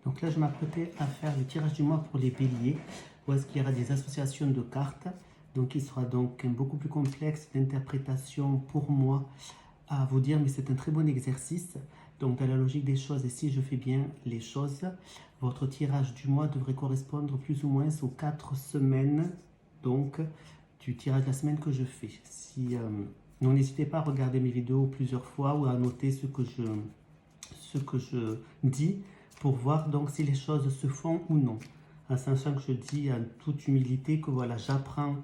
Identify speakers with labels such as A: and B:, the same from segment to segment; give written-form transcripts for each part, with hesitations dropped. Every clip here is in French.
A: Donc là, je m'apprêtais à faire le tirage du mois pour les béliers, où est-ce qu'il y aura des associations de cartes. Donc il sera donc beaucoup plus complexe d'interprétation pour moi à vous dire, mais c'est un très bon exercice. Donc dans la logique des choses, et si je fais bien les choses, votre tirage du mois devrait correspondre plus ou moins aux 4 semaines donc du tirage de la semaine que je fais. Donc n'hésitez pas à regarder mes vidéos plusieurs fois ou à noter ce que je dis pour voir donc si les choses se font ou non. En sachant que je dis en toute humilité que voilà, j'apprends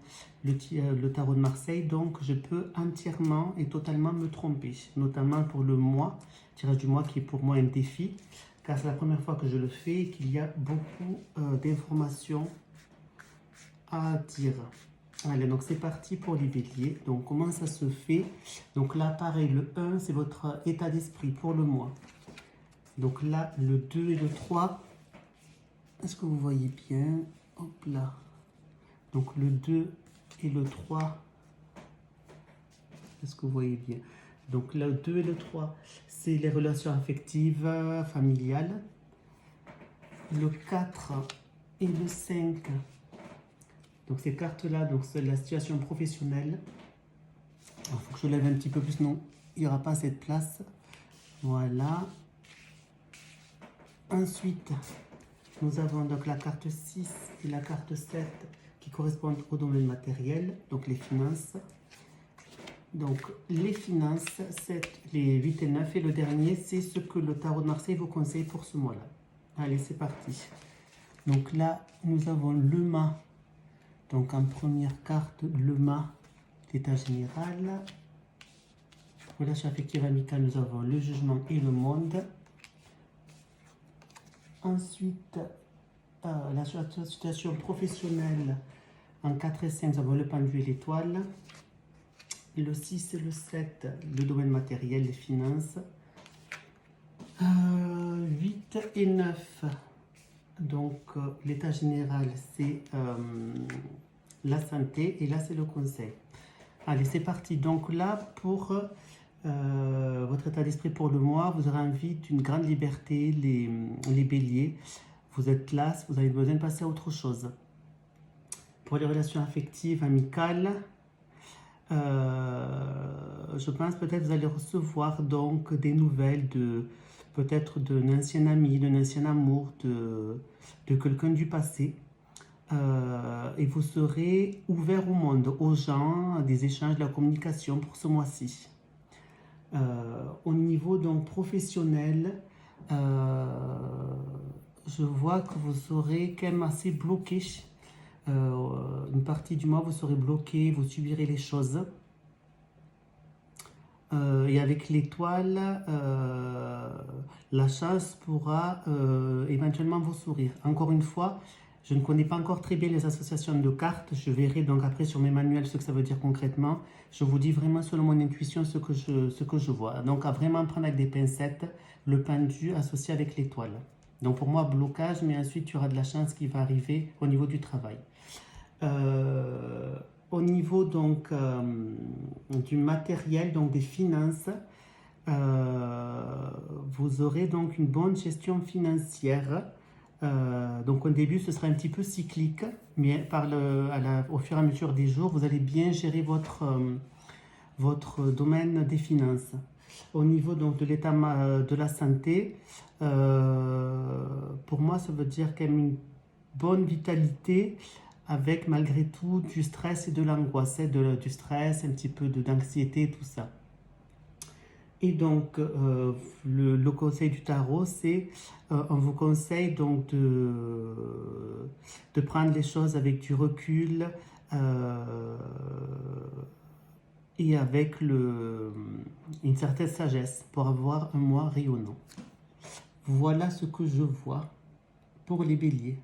A: le tarot de Marseille, donc je peux entièrement et totalement me tromper, notamment pour le mois, tirage du mois qui est pour moi un défi, car c'est la première fois que je le fais et qu'il y a beaucoup d'informations à dire. Allez, donc c'est parti pour les béliers. Donc comment ça se fait? Donc là, pareil, le 1, c'est votre état d'esprit pour le mois. Donc là, le 2 et le 3, est-ce que vous voyez bien? Hop là. Donc le 2 et le 3, est-ce que vous voyez bien? Donc le 2 et le 3, c'est les relations affectives, familiales. Le 4 et le 5, donc ces cartes-là, donc c'est la situation professionnelle. Il faut que je lève un petit peu plus, non, il n'y aura pas cette place. Voilà. Ensuite, nous avons donc la carte 6 et la carte 7 qui correspondent au domaine matériel, donc les finances. Donc les finances, 7, les 8 et 9, et le dernier, c'est ce que le tarot de Marseille vous conseille pour ce mois-là. Allez, c'est parti. Donc là, nous avons le mât. Donc en première carte, le mât, l'état général. Relation affective amicale, nous avons le jugement et le monde. Ensuite, la situation professionnelle, en 4 et 5, nous avons le pendu et l'étoile. Le 6 et le 7, le domaine matériel, les finances. 8 et 9, donc l'état général, c'est la santé, et là, c'est le conseil. Allez, c'est parti. Donc là, pour votre état d'esprit pour le mois, vous aurez envie d'une grande liberté, les béliers. Vous êtes là, vous avez besoin de passer à autre chose. Pour les relations affectives, amicales, je pense peut-être vous allez recevoir donc des nouvelles peut-être d'un ancien ami, d'un ancien amour, de quelqu'un du passé. Et vous serez ouvert au monde, aux gens, des échanges, de la communication pour ce mois-ci. Au niveau donc professionnel, je vois que vous serez quand même assez bloqué. Une partie du mois, vous serez bloqué, vous subirez les choses. Et avec l'étoile, la chance pourra éventuellement vous sourire. Encore une fois, je ne connais pas encore très bien les associations de cartes. Je verrai donc après sur mes manuels ce que ça veut dire concrètement. Je vous dis vraiment selon mon intuition ce que je vois. Donc à vraiment prendre avec des pincettes le pendu associé avec l'étoile. Donc pour moi, blocage, mais ensuite il y aura de la chance qui va arriver au niveau du travail. Au niveau donc du matériel, donc des finances, vous aurez donc une bonne gestion financière. Donc au début ce sera un petit peu cyclique, mais au fur et à mesure des jours, vous allez bien gérer votre domaine des finances. Au niveau donc de l'état de la santé, pour moi ça veut dire quand même une bonne vitalité, avec malgré tout du stress et de l'angoisse, du stress, un petit peu d'anxiété, tout ça. Et donc, le conseil du tarot, c'est, on vous conseille donc de prendre les choses avec du recul et avec une certaine sagesse pour avoir un mois rayonnant. Voilà ce que je vois pour les béliers.